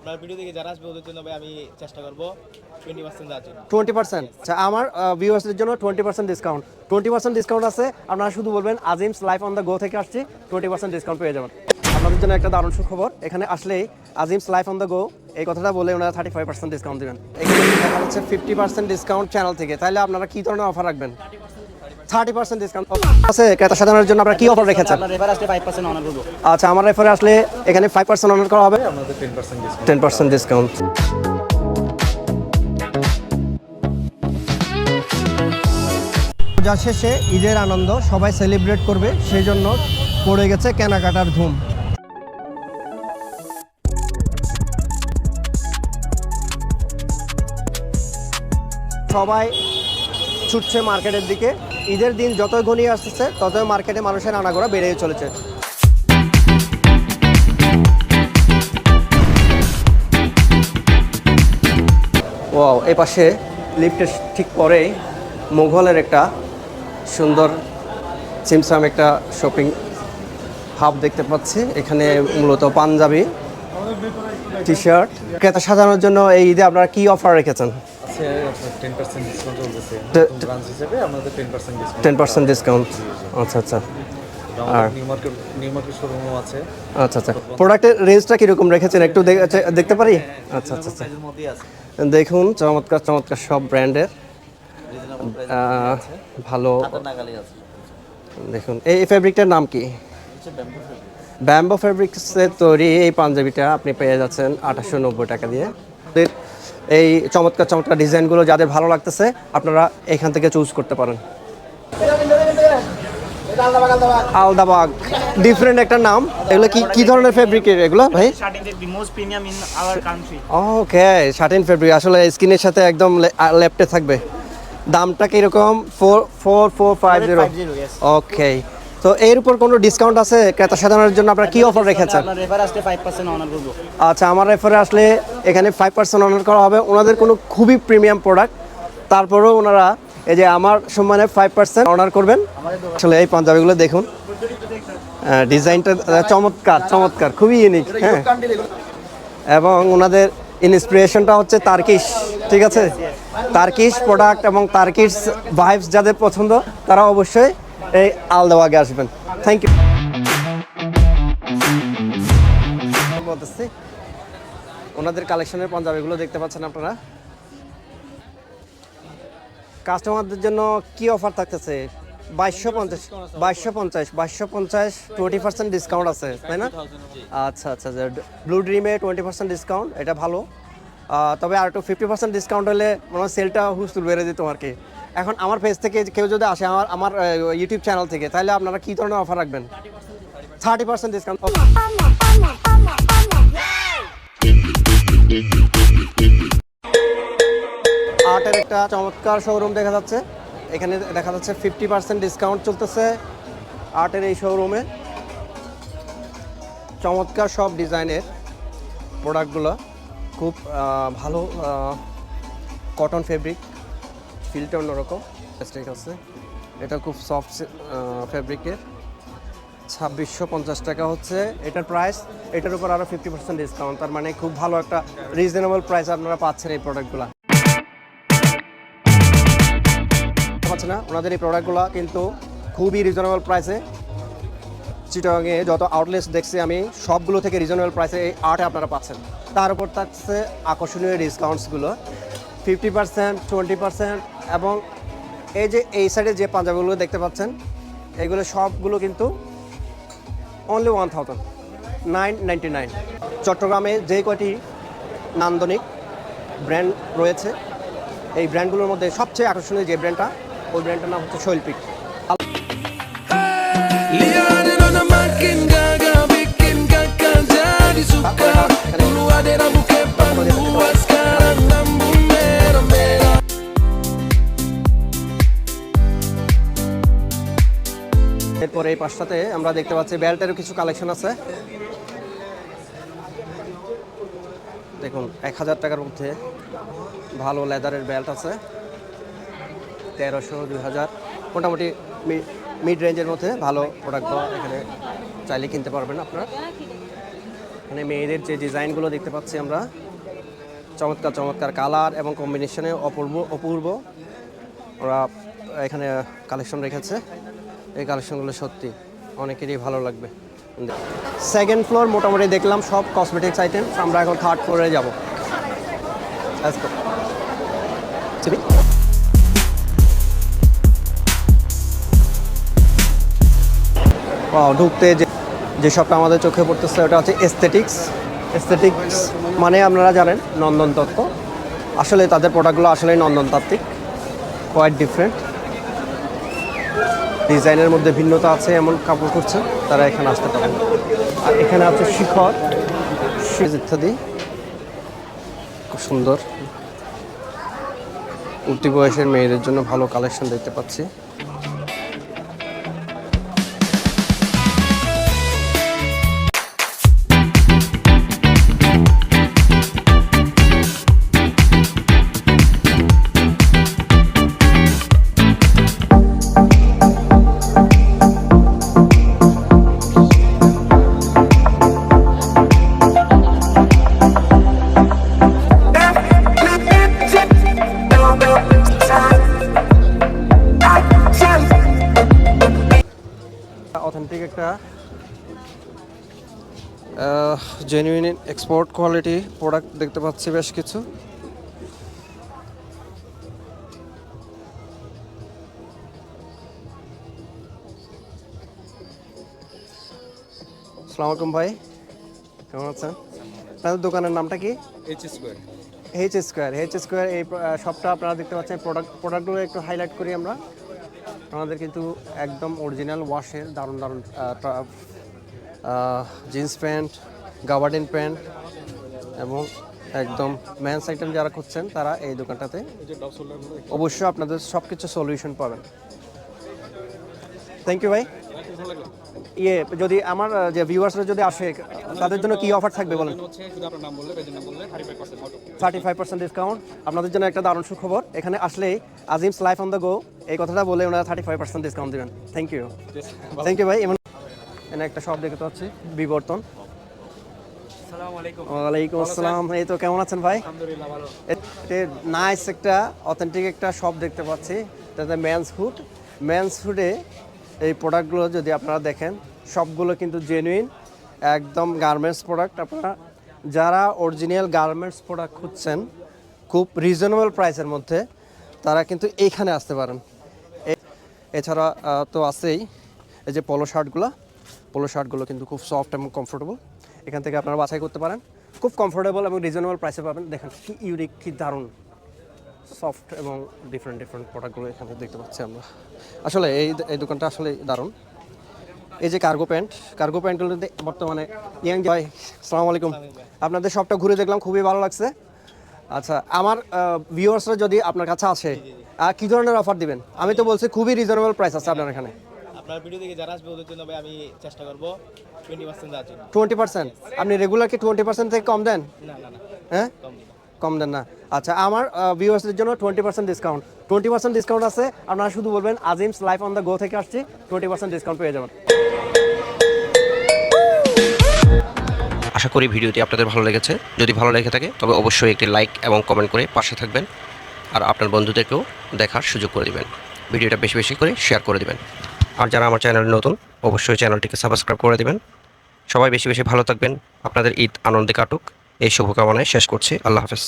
আপনার ভিডিও দেখে যারা আসবে ওদের জন্য ভাই আমি চেষ্টা করব 20% দেওয়ার জন্য। 20%, আচ্ছা আমার ভিউয়ার্সদের জন্য 20% ডিসকাউন্ট। 20% ডিসকাউন্ট আছে, আপনারা শুধু বলবেন আজিমস লাইফ অন দ্য গো থেকে আসছি, 20% ডিসকাউন্ট পেয়ে যাবেন। আপনাদের জন্য একটা দারুণ সুখবর, এখানে আসলেই আজিমস লাইফ অন দ্য গো এই কথাটা বলে ওনারা 35% ডিসকাউন্ট দেবেন। এখানে দেখা যাচ্ছে 50% ডিসকাউন্ট চ্যানেল থেকে, তাহলে আপনারা কি ধরনের অফার রাখবেন? 30% ডিসকাউন্ট আছে। ক্রেতা সাধারণের জন্য আপনারা কি অফার রেখেছেন? আপনার রেফার আসলে 5% অনার করব। আচ্ছা, আমার রেফারে আসলে এখানে 5% অনার করা হবে, আমাদের 10% ডিসকাউন্ট। পূজা শেষে ঈদের আনন্দ সবাই সেলিব্রেট করবে, সেই জন্য পড়ে গেছে কেনাকাটার ধুম। সবাই ছুটছে মার্কেটের দিকে, ঈদের দিন যতই ঘনিয়ে আসতেছে ততই মার্কেটে মানুষের আনাগোড়া বেড়েই চলেছে। ওয়াও, এই পাশে লিফটের ঠিক পরেই মুঘলের একটা সুন্দর চিমসাম একটা শপিং হাব দেখতে পাচ্ছি। এখানে মূলত পাঞ্জাবি, টি শার্ট। ক্রেতা সাজানোর জন্য এই ঈদে আপনারা কি অফার রেখেছেন? 10% ডিসকাউন্ট চলতেছে ব্রাঞ্চ হিসেবে আমাদের 10% ডিসকাউন্ট। 10% ডিসকাউন্ট, আচ্ছা আচ্ছা। আর নিউ মার্কেট শোরুমও আছে। আচ্ছা আচ্ছা, প্রোডাক্টের রেঞ্জটা কীরকম রেখেছেন একটু দেখতে পারি? আচ্ছা আচ্ছা আচ্ছা, দেখুন চমৎকার চমৎকার সব ব্র্যান্ডের ভালো। দেখুন এই ফেব্রিকটার নাম কি? ব্যাম্বো ফেব্রিক্সের তৈরি এই পাঞ্জাবিটা আপনি পেয়ে যাচ্ছেন 2890 টাকা দিয়ে। এই চমৎকার চমৎকার ডিজাইনগুলো যাদের ভালো লাগতেছে আপনারা এখান থেকে চুজ করতে পারেন। আলদাবাগ, ডিফারেন্ট একটা নাম। এগুলো কি ধরনের ফেব্রিকের এগুলো ভাই? Shirting the most premium in our country. Okay, shirting fabric আসলে স্কিনের সাথে একদম লেফটে থাকবে। দামটা কিরকম? 4450। ওকে, তো এর উপর কোনো ডিসকাউন্ট আছে ক্রেতা সাধারণের জন্য? আপনারা কি অফার রেখেছেন? আপনার রেফার আসলে 5% অনার করব। আচ্ছা, আমার রেফারে আসলে এখানে 5% অনার করা হবে। ওনাদের কোনো খুবই প্রিমিয়াম প্রোডাক্ট, তারপরেও ওনারা এই যে আমার সম্মানে 5% অনার করবেন। আসলে এই পাঞ্জাবিগুলো দেখুন, ডিজাইনটা চমৎকার চমৎকার, খুবই ইউনিক। হ্যাঁ, এবং ওনাদের ইন্সপিরেশনটা হচ্ছে তার্কিশ, ঠিক আছে? তার্কিশ প্রোডাক্ট এবং তার্কিশ ভাইবস যাদের পছন্দ তারা অবশ্যই এই আলদাবাগে আসবেন। Thank you. বলতেছি ওনাদের কালেকশনের পাঞ্জাবিগুলো দেখতে পাচ্ছেন আপনারা। কাস্টমারদের জন্য কি অফার থাকতেছে? 2250 20% ডিসকাউন্ট আছে, তাই না? আচ্ছা আচ্ছা, ব্লু ড্রিমে 20% ডিসকাউন্ট, এটা ভালো। তবে আর একটু 50% ডিসকাউন্ট হলে মনে হয় সেলটা হুস্তুল বেড়ে যেত আর কি। এখন আমার পেজ থেকে কেউ যদি আসে আমার ইউটিউব চ্যানেল থেকে, তাহলে আপনারা কী ধরনের অফার রাখবেন? 30% ডিসকাউন্ট। আর্টের একটা চমৎকার শোরুম দেখা যাচ্ছে, এখানে দেখা যাচ্ছে 50% ডিসকাউন্ট চলতেছে আর্টের এই শোরুমে। চমৎকার সব ডিজাইনের প্রোডাক্টগুলো, খুব ভালো কটন ফেব্রিক, ফিলটা অন্যরকম ঠিক আছে। এটা খুব সফট ফেব্রিকের, 2650 টাকা হচ্ছে এটার প্রাইস। এটার উপর আরও 50% ডিসকাউন্ট, তার মানে খুব ভালো একটা রিজনেবল প্রাইস আপনারা পাচ্ছেন এই প্রোডাক্টগুলো। পাচ্ছে না, ওনাদের এই প্রোডাক্টগুলো কিন্তু খুবই রিজনেবল প্রাইসে। চিটাগাংয়ে যত আউটলেটস দেখছি আমি, সবগুলো থেকে রিজনেবল প্রাইসে এই আর্টে আপনারা পাচ্ছেন। তার উপর থাকছে আকর্ষণীয় ডিসকাউন্টসগুলো, 50%, 20%। এবং এই যে এই সাইডে যে পাঞ্জাবিগুলো দেখতে পাচ্ছেন, এগুলো সবগুলো কিন্তু অনলি 1999। চট্টগ্রামে যে কয়টি নান্দনিক ব্র্যান্ড রয়েছে, এই ব্র্যান্ডগুলোর মধ্যে সবচেয়ে আকর্ষণীয় যে ব্র্যান্ডটা, ওই ব্র্যান্ডটার নাম হচ্ছে শৈল্পিক। এরপর এই পাশটাতে আমরা দেখতে পাচ্ছি বেল্টেরও কিছু কালেকশন আছে। দেখুন 1000 টাকার মধ্যে ভালো লেদারের বেল্ট আছে, 1300, 2000, মোটামুটি মিড রেঞ্জের মধ্যে ভালো প্রোডাক্টগুলো এখানে চাইলে কিনতে পারবেন আপনারা। এখানে মেয়েদের যে ডিজাইনগুলো দেখতে পাচ্ছি আমরা, চমৎকার চমৎকার কালার এবং কম্বিনেশনে অপূর্ব ওরা এখানে কালেকশন রেখেছে। এই কালেকশনগুলো সত্যি অনেকেরই ভালো লাগবে। সেকেন্ড ফ্লোর মোটামুটি দেখলাম সব কসমেটিক্স আইটেম। আমরা এখন থার্ড ফ্লোরে যাব। ঢুকতে যে শপটা আমাদের চোখে পড়তেছে ওটা হচ্ছে এস্থেটিক্স মানে আপনারা জানেন নন্দন তত্ত্ব। আসলে তাদের প্রোডাক্টগুলো আসলে নন্দনতাত্ত্বিক, কোয়াইট ডিফারেন্ট, ডিজাইনের মধ্যে ভিন্নতা আছে এমন কাপড় করছে, তারা এখানে আসতে পারেন। আর এখানে আছে শিখর ইত্যাদি, খুব সুন্দর উঠতি বয়সের মেয়েদের জন্য ভালো কালেকশন দেখতে পাচ্ছি। অথেন্টিক একটা জেনুইন এক্সপোর্ট কোয়ালিটি প্রোডাক্ট দেখতে পাচ্ছি বেশ কিছু। আসসালামু আলাইকুম ভাই, কেমন আছেন? আপনাদের দোকানের নামটা কি? H square. এই শপটা আপনারা দেখতে পাচ্ছেন। প্রোডাক্টগুলো একটু হাইলাইট করি আমরা। আমাদের কিন্তু একদম অরিজিনাল ওয়াশের দারুণ জিন্স প্যান্ট, গাবার্ডিন প্যান্ট এবং একদম ম্যান্স আইটেম যারা খুঁজছেন তারা এই দোকানটাতে অবশ্যই আপনাদের সব কিছু সলিউশন পাবেন। থ্যাংক ইউ ভাই। যদি আমার যে ভিউয়ার্সরা যদি আসে তাদের জন্য কি অফার থাকবে বলেন? 35% ডিসকাউন্ট আপনাদের জন্য একটা দারুণ সুখবর। এখানে আসলেই আজিমস লাইফ অন দ্য গো এই কথাটা বলে ওনারা 35% ডিসকাউন্ট দেবেন। থ্যাংক ইউ ভাই। এখানে একটা শপ দেখতে পাচ্ছি, বিবর্তন। ওয়ালাইকুম আসসালাম। এই তো, কেমন আছেন ভাই? নাইস একটা অথেন্টিক একটা শপ দেখতে পাচ্ছি, তাতে মেন্স হুডে এই প্রোডাক্টগুলো যদি আপনারা দেখেন সবগুলো কিন্তু জেনুইন একদম গার্মেন্টস প্রোডাক্ট। আপনারা যারা অরিজিনাল গার্মেন্টস প্রোডাক্ট খুঁজছেন খুব রিজনেবল প্রাইসের মধ্যে, তারা কিন্তু এইখানে আসতে পারেন। এছাড়া তো আছেই এই যে পোলো শার্টগুলো কিন্তু খুব সফট এবং কমফোর্টেবল। এখান থেকে আপনারা বাছাই করতে পারেন, খুব কমফোর্টেবল এবং রিজনেবল প্রাইসে পাবেন। দেখেন কি ইউনিক, কি দারুণ সফট এবং ডিফারেন্ট প্রোডাক্টগুলো এখানে দেখতে পাচ্ছি আমরা। আসলে এই দোকানটা আসলে দারুণ। এই যে কার্গো প্যান্টগুলোতে বর্তমানে ভাই, আসসালামু আলাইকুম। আপনাদের শপটা ঘুরে দেখলাম, খুবই ভালো লাগছে। আচ্ছা, আমার ভিউয়ার্সরা যদি আপনার কাছে আসে কি ধরনের অফার দিবেন? আমি তো বলছি খুবই রিজনেবল প্রাইস আছে আপনার এখানে। আপনার ভিডিও দেখে যারা আসবে ওদের জন্য ভাই আমি চেষ্টা করব 20% দেওয়ার জন্য। 20%? আপনি রেগুলার কি 20% থেকে কম দেন? না, হ্যাঁ, কম দেন না। আচ্ছা, আমার ভিউয়ার্সদের জন্য 20% ডিসকাউন্ট। 20% ডিসকাউন্ট আছে। আপনারা শুধু বলবেন আজিমস লাইফ অন দ্য গো থেকে আসছি, 20% ডিসকাউন্ট পেয়ে যাবেন। আশা করি ভিডিওটি আপনাদের ভালো লেগেছে। যদি ভালো লেগে থাকে তবে অবশ্যই একটি লাইক এবং কমেন্ট করে পাশে থাকবেন, আর আপনার বন্ধুদেরকেও দেখার সুযোগ করে দিবেন। ভিডিওটা বেশি বেশি করে শেয়ার করে দিবেন। আর যারা আমার চ্যানেলে নতুন অবশ্যই চ্যানেলটিকে সাবস্ক্রাইব করে দিবেন। সবাই বেশি বেশি ভালো থাকবেন। আপনাদের ঈদ আনন্দে কাটুক এই শুভকামনায় শেষ করছি। আল্লাহ হাফেজ।